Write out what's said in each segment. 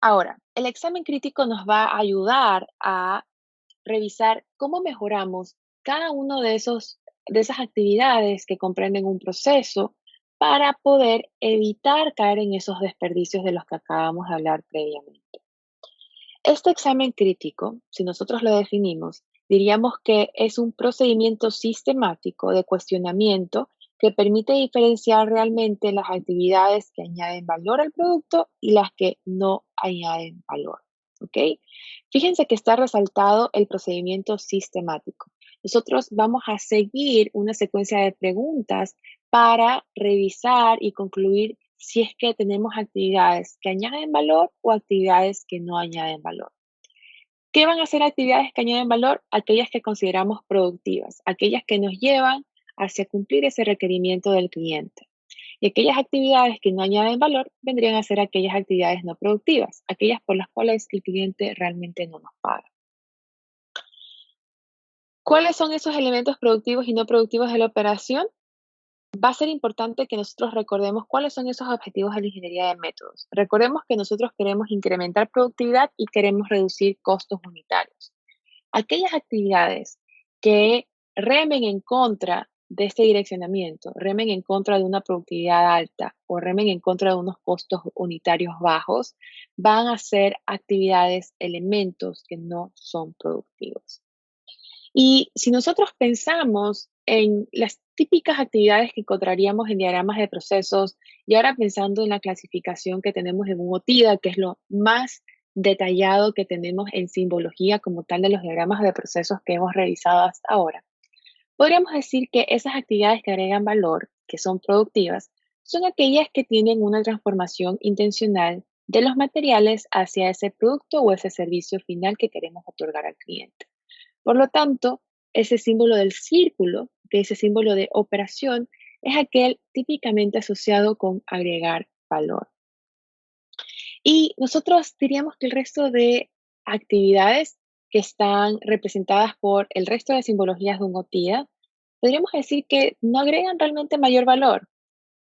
Ahora, el examen crítico nos va a ayudar a revisar cómo mejoramos cada uno de esas actividades que comprenden un proceso para poder evitar caer en esos desperdicios de los que acabamos de hablar previamente. Este examen crítico, si nosotros lo definimos, diríamos que es un procedimiento sistemático de cuestionamiento que permite diferenciar realmente las actividades que añaden valor al producto y las que no añaden valor. ¿Ok? Fíjense que está resaltado el procedimiento sistemático. Nosotros vamos a seguir una secuencia de preguntas para revisar y concluir si es que tenemos actividades que añaden valor o actividades que no añaden valor. ¿Qué van a ser actividades que añaden valor? Aquellas que consideramos productivas, aquellas que nos llevan hacia cumplir ese requerimiento del cliente. Y aquellas actividades que no añaden valor vendrían a ser aquellas actividades no productivas, aquellas por las cuales el cliente realmente no nos paga. ¿Cuáles son esos elementos productivos y no productivos de la operación? Va a ser importante que nosotros recordemos cuáles son esos objetivos de la ingeniería de métodos. Recordemos que nosotros queremos incrementar productividad y queremos reducir costos unitarios. Aquellas actividades que remen en contra de este direccionamiento, remen en contra de una productividad alta o remen en contra de unos costos unitarios bajos, van a ser actividades, elementos que no son productivos. Y si nosotros pensamos en las típicas actividades que encontraríamos en diagramas de procesos y ahora pensando en la clasificación que tenemos en un OTIDA, que es lo más detallado que tenemos en simbología como tal de los diagramas de procesos que hemos revisado hasta ahora, podríamos decir que esas actividades que agregan valor, que son productivas, son aquellas que tienen una transformación intencional de los materiales hacia ese producto o ese servicio final que queremos otorgar al cliente. Por lo tanto, ese símbolo del círculo, que ese símbolo de operación, es aquel típicamente asociado con agregar valor. Y nosotros diríamos que el resto de actividades que están representadas por el resto de simbologías de un OTIDA, podríamos decir que no agregan realmente mayor valor.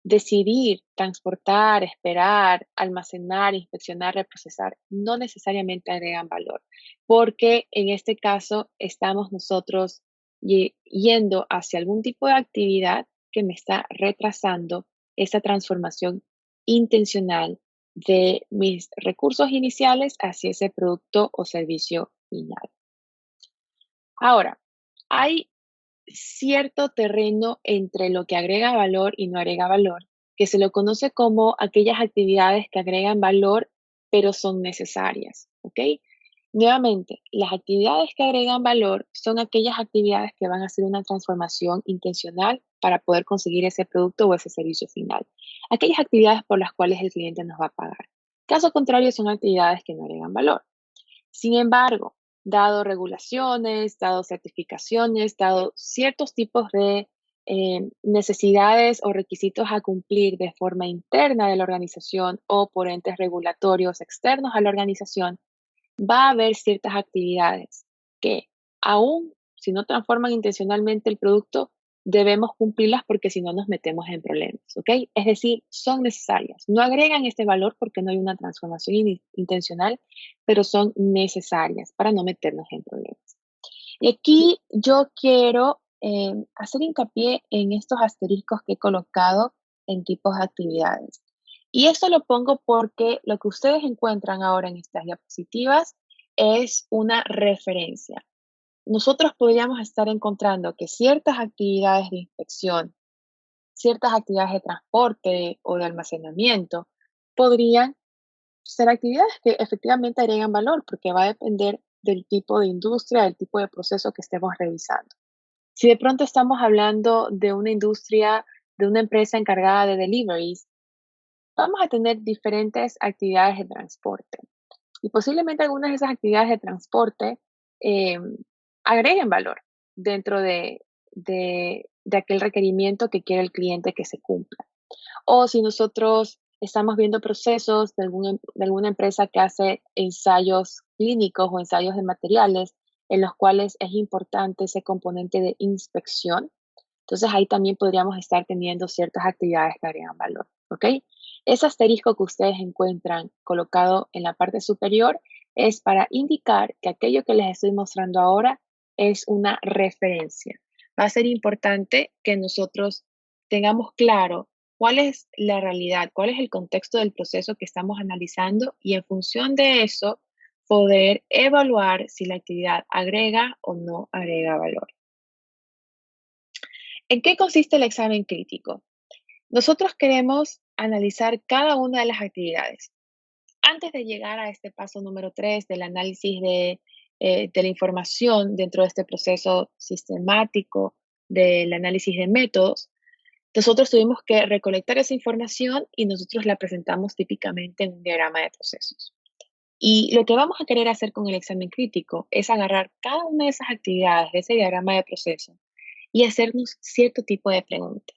Decidir, transportar, esperar, almacenar, inspeccionar, reprocesar, no necesariamente agregan valor, porque en este caso estamos nosotros yendo hacia algún tipo de actividad que me está retrasando esa transformación intencional de mis recursos iniciales hacia ese producto o servicio final. Ahora, hay cierto terreno entre lo que agrega valor y no agrega valor, que se lo conoce como aquellas actividades que agregan valor, pero son necesarias, ¿ok? Nuevamente, las actividades que agregan valor son aquellas actividades que van a hacer una transformación intencional para poder conseguir ese producto o ese servicio final. Aquellas actividades por las cuales el cliente nos va a pagar. Caso contrario, son actividades que no agregan valor. Sin embargo, dado regulaciones, dado certificaciones, dado ciertos tipos de necesidades o requisitos a cumplir de forma interna de la organización o por entes regulatorios externos a la organización, va a haber ciertas actividades que, aún si no transforman intencionalmente el producto, debemos cumplirlas porque si no nos metemos en problemas, ¿ok? Es decir, son necesarias. No agregan este valor porque no hay una transformación intencional, pero son necesarias para no meternos en problemas. Y aquí yo quiero hacer hincapié en estos asteriscos que he colocado en tipos de actividades. Y esto lo pongo porque lo que ustedes encuentran ahora en estas diapositivas es una referencia. Nosotros podríamos estar encontrando que ciertas actividades de inspección, ciertas actividades de transporte o de almacenamiento podrían ser actividades que efectivamente agregan valor porque va a depender del tipo de industria, del tipo de proceso que estemos revisando. Si de pronto estamos hablando de una industria, de una empresa encargada de deliveries, vamos a tener diferentes actividades de transporte. Y posiblemente algunas de esas actividades de transporte eh, agreguen valor dentro de aquel requerimiento que quiere el cliente que se cumpla. O si nosotros estamos viendo procesos de alguna empresa que hace ensayos clínicos o ensayos de materiales en los cuales es importante ese componente de inspección, entonces ahí también podríamos estar teniendo ciertas actividades que agregan valor, ¿ok? Ese asterisco que ustedes encuentran colocado en la parte superior es para indicar que aquello que les estoy mostrando ahora es una referencia. Va a ser importante que nosotros tengamos claro cuál es la realidad, cuál es el contexto del proceso que estamos analizando y en función de eso poder evaluar si la actividad agrega o no agrega valor. ¿En qué consiste el examen crítico? Nosotros queremos analizar cada una de las actividades. Antes de llegar a este paso número 3 del análisis de la información dentro de este proceso sistemático del análisis de métodos, nosotros tuvimos que recolectar esa información y nosotros la presentamos típicamente en un diagrama de procesos. Y lo que vamos a querer hacer con el examen crítico es agarrar cada una de esas actividades de ese diagrama de proceso y hacernos cierto tipo de preguntas.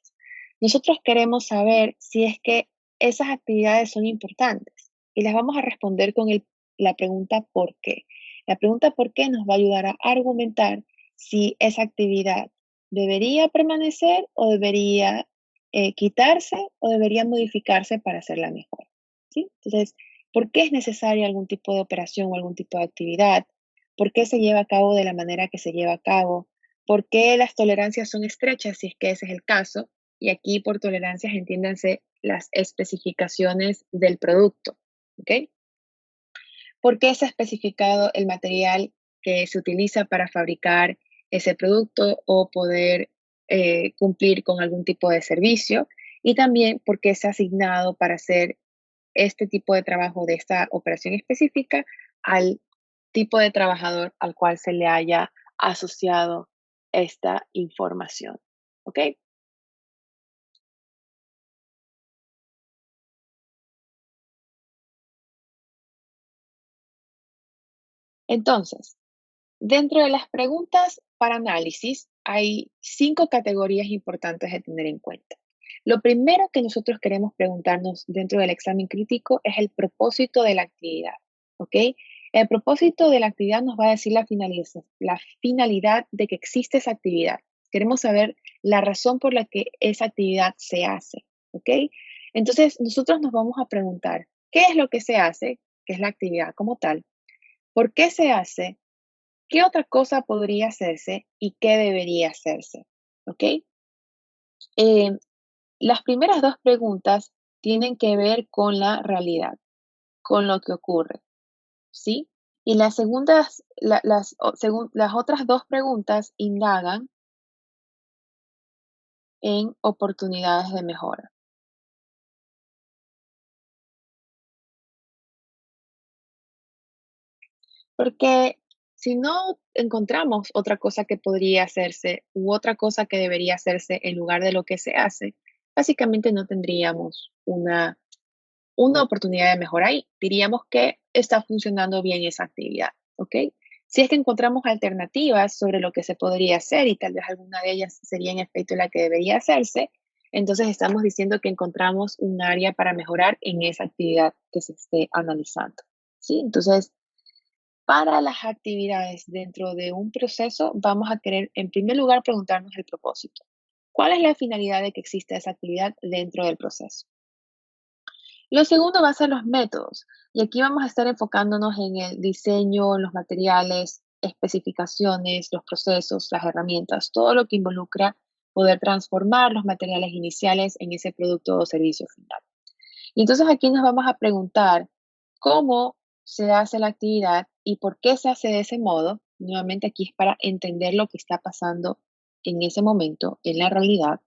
Nosotros queremos saber si es que esas actividades son importantes y las vamos a responder con la pregunta ¿por qué? La pregunta ¿por qué? Nos va a ayudar a argumentar si esa actividad debería permanecer o debería quitarse o debería modificarse para hacerla mejor. ¿Sí? Entonces, ¿por qué es necesaria algún tipo de operación o algún tipo de actividad? ¿Por qué se lleva a cabo de la manera que se lleva a cabo? ¿Por qué las tolerancias son estrechas si es que ese es el caso? Y aquí por tolerancias entiéndanse las especificaciones del producto. ¿Ok? ¿Por qué se ha especificado el material que se utiliza para fabricar ese producto o poder cumplir con algún tipo de servicio? Y también por qué se ha asignado para hacer este tipo de trabajo de esta operación específica al tipo de trabajador al cual se le haya asociado esta información. ¿Ok? Entonces, dentro de las preguntas para análisis, hay 5 categorías importantes de tener en cuenta. Lo primero que nosotros queremos preguntarnos dentro del examen crítico es el propósito de la actividad, ¿ok? El propósito de la actividad nos va a decir la finalidad de que existe esa actividad. Queremos saber la razón por la que esa actividad se hace, ¿ok? Entonces, nosotros nos vamos a preguntar, ¿qué es lo que se hace? ¿Qué es la actividad como tal? ¿Por qué se hace? ¿Qué otra cosa podría hacerse y qué debería hacerse? ¿Ok? Eh, las primeras dos preguntas tienen que ver con la realidad, con lo que ocurre, ¿sí? Y las segundas, las otras dos preguntas indagan en oportunidades de mejora. Porque si no encontramos otra cosa que podría hacerse u otra cosa que debería hacerse en lugar de lo que se hace, básicamente no tendríamos una oportunidad de mejora ahí. Diríamos que está funcionando bien esa actividad, ¿ok? Si es que encontramos alternativas sobre lo que se podría hacer y tal vez alguna de ellas sería en efecto la que debería hacerse, entonces estamos diciendo que encontramos un área para mejorar en esa actividad que se esté analizando, ¿sí? Entonces, para las actividades dentro de un proceso, vamos a querer, en primer lugar, preguntarnos el propósito. ¿Cuál es la finalidad de que exista esa actividad dentro del proceso? Lo segundo va a ser los métodos, y aquí vamos a estar enfocándonos en el diseño, los materiales, especificaciones, los procesos, las herramientas, todo lo que involucra poder transformar los materiales iniciales en ese producto o servicio final. Y entonces aquí nos vamos a preguntar cómo se hace la actividad y por qué se hace de ese modo. Nuevamente aquí es para entender lo que está pasando en ese momento, en la realidad.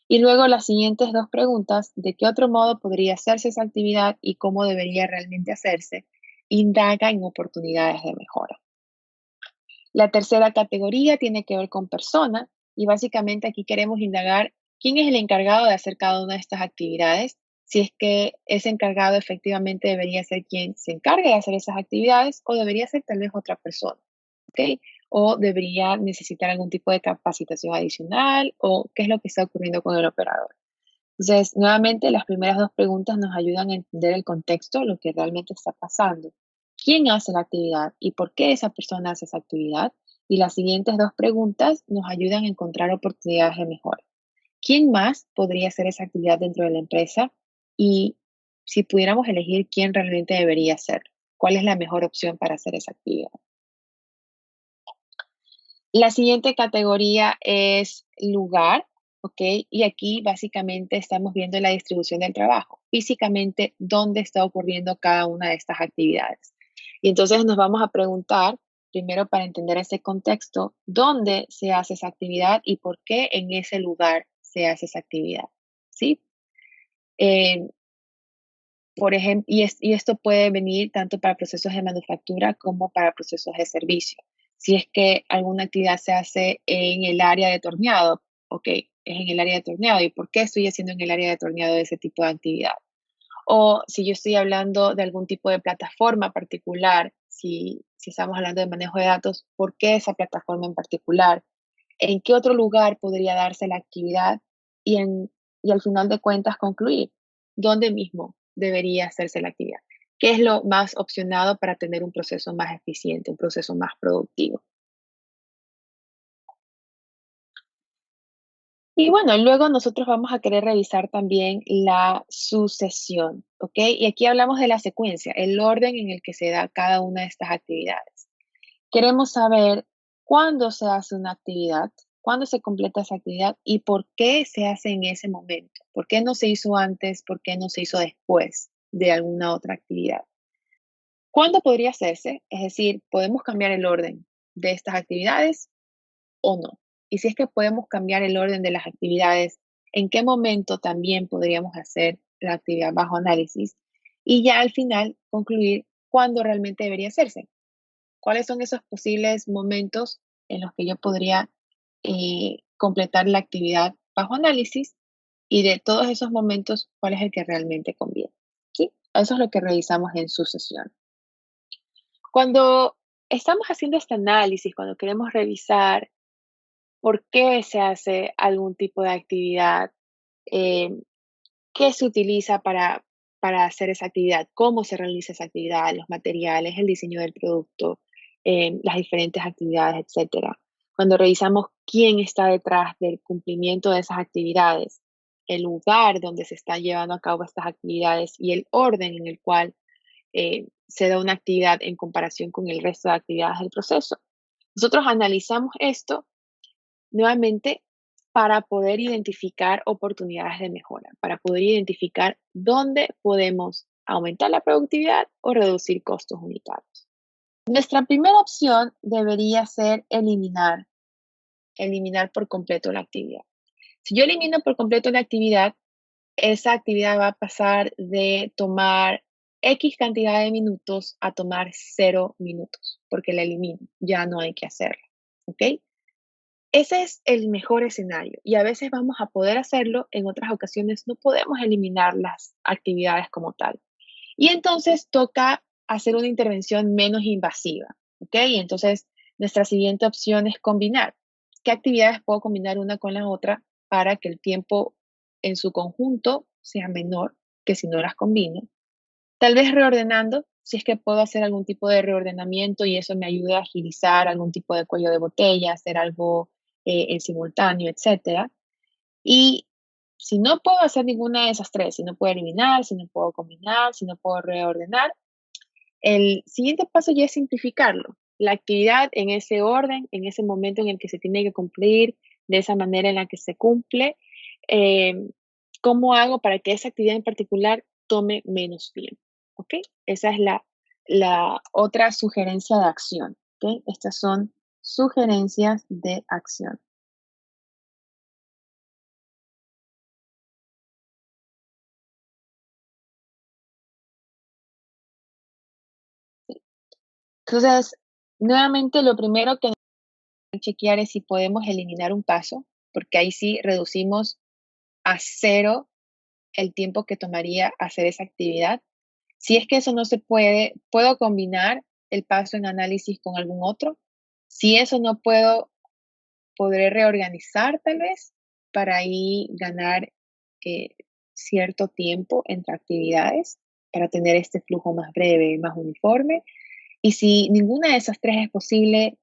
Y luego las siguientes dos preguntas, ¿de qué otro modo podría hacerse esa actividad y cómo debería realmente hacerse? Indaga en oportunidades de mejora. La tercera categoría tiene que ver con persona y básicamente aquí queremos indagar quién es el encargado de hacer cada una de estas actividades, si es que ese encargado efectivamente debería ser quien se encargue de hacer esas actividades o debería ser tal vez otra persona, ¿ok? O debería necesitar algún tipo de capacitación adicional o qué es lo que está ocurriendo con el operador. Entonces, nuevamente, las primeras dos preguntas nos ayudan a entender el contexto, lo que realmente está pasando. ¿Quién hace la actividad y por qué esa persona hace esa actividad? Y las siguientes dos preguntas nos ayudan a encontrar oportunidades de mejora. ¿Quién más podría hacer esa actividad dentro de la empresa? Y si pudiéramos elegir quién realmente debería hacerlo, cuál es la mejor opción para hacer esa actividad. La siguiente categoría es lugar, ¿ok? Y aquí básicamente estamos viendo la distribución del trabajo, físicamente dónde está ocurriendo cada una de estas actividades. Y entonces nos vamos a preguntar, primero para entender ese contexto, dónde se hace esa actividad y por qué en ese lugar se hace esa actividad, ¿sí? Eh, por ejemplo, y esto puede venir tanto para procesos de manufactura como para procesos de servicio. Si es que alguna actividad se hace en el área de torneado, ok, es en el área de torneado. ¿Y por qué estoy haciendo en el área de torneado ese tipo de actividad? O si yo estoy hablando de algún tipo de plataforma particular, si estamos hablando de manejo de datos, ¿por qué esa plataforma en particular? ¿En qué otro lugar podría darse la actividad? Y, y al final de cuentas concluir, ¿dónde mismo debería hacerse la actividad? ¿Qué es lo más opcionado para tener un proceso más eficiente, un proceso más productivo? Y bueno, luego nosotros vamos a querer revisar también la sucesión, ¿ok? Y aquí hablamos de la secuencia, el orden en el que se da cada una de estas actividades. Queremos saber cuándo se hace una actividad, cuándo se completa esa actividad y por qué se hace en ese momento. ¿Por qué no se hizo antes? ¿Por qué no se hizo después de alguna otra actividad? ¿Cuándo podría hacerse? Es decir, ¿podemos cambiar el orden de estas actividades o no? Y si es que podemos cambiar el orden de las actividades, ¿en qué momento también podríamos hacer la actividad bajo análisis? Y ya al final concluir cuándo realmente debería hacerse. ¿Cuáles son esos posibles momentos en los que yo podría completar la actividad bajo análisis? Y de todos esos momentos, ¿cuál es el que realmente conviene? ¿Sí? Eso es lo que revisamos en su sesión. Cuando estamos haciendo este análisis, cuando queremos revisar por qué se hace algún tipo de actividad, eh, qué se utiliza para hacer esa actividad, cómo se realiza esa actividad, los materiales, el diseño del producto, las diferentes actividades, etcétera. Cuando revisamos quién está detrás del cumplimiento de esas actividades, el lugar donde se están llevando a cabo estas actividades y el orden en el cual se da una actividad en comparación con el resto de actividades del proceso. Nosotros analizamos esto nuevamente, para poder identificar oportunidades de mejora, para poder identificar dónde podemos aumentar la productividad o reducir costos unitarios. Nuestra primera opción debería ser eliminar por completo la actividad. Si yo elimino por completo la actividad, esa actividad va a pasar de tomar X cantidad de minutos a tomar 0 minutos, porque la elimino, ya no hay que hacerla, ¿ok? Ese es el mejor escenario y a veces vamos a poder hacerlo, en otras ocasiones no podemos eliminar las actividades como tal. Y entonces toca hacer una intervención menos invasiva, ¿ok? Y entonces nuestra siguiente opción es combinar. ¿Qué actividades puedo combinar una con la otra para que el tiempo en su conjunto sea menor que si no las combino? Tal vez reordenando, si es que puedo hacer algún tipo de reordenamiento y eso me ayuda a agilizar algún tipo de cuello de botella, hacer algo en simultáneo, etcétera. Y si no puedo hacer ninguna de esas tres, si no puedo eliminar, si no puedo combinar, si no puedo reordenar, el siguiente paso ya es simplificarlo. La actividad en ese orden, en ese momento en el que se tiene que cumplir, de esa manera en la que se cumple. eh, ¿Cómo hago para que esa actividad en particular tome menos tiempo? ¿Ok? Esa es la otra sugerencia de acción. ¿Ok? Estas son sugerencias de acción. Entonces, nuevamente, lo primero que chequear es si podemos eliminar un paso, porque ahí sí reducimos a cero el tiempo que tomaría hacer esa actividad. Si es que eso no se puede, puedo combinar el paso en análisis con algún otro. Si eso no puedo, podré reorganizar tal vez para ahí ganar eh, cierto tiempo entre actividades para tener este flujo más breve, más uniforme. Y si ninguna de esas tres es posible,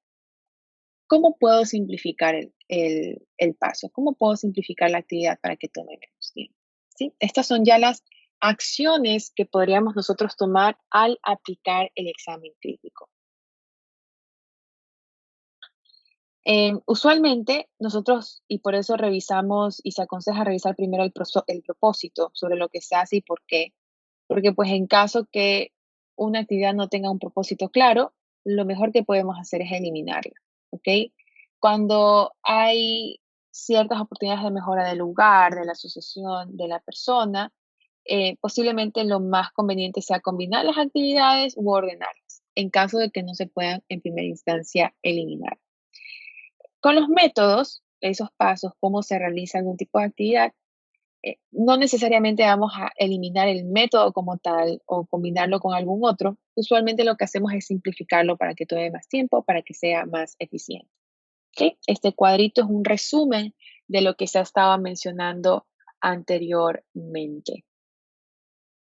¿cómo puedo simplificar el paso? ¿Cómo puedo simplificar la actividad para que tome menos tiempo? ¿Sí? Estas son ya las Acciones que podríamos nosotros tomar al aplicar el examen crítico. Usualmente nosotros, y por eso revisamos y se aconseja revisar primero el propósito sobre lo que se hace y por qué. Porque pues en caso que una actividad no tenga un propósito claro, lo mejor que podemos hacer es eliminarla, ¿ok? Cuando hay ciertas oportunidades de mejora del lugar, de la asociación, de la persona, posiblemente lo más conveniente sea combinar las actividades u ordenarlas, en caso de que no se puedan en primera instancia eliminar. Con los métodos, esos pasos, cómo se realiza algún tipo de actividad, no necesariamente vamos a eliminar el método como tal o combinarlo con algún otro. Usualmente lo que hacemos es simplificarlo para que tome más tiempo, para que sea más eficiente. ¿Ok? Este cuadrito es un resumen de lo que se ha estado mencionando anteriormente.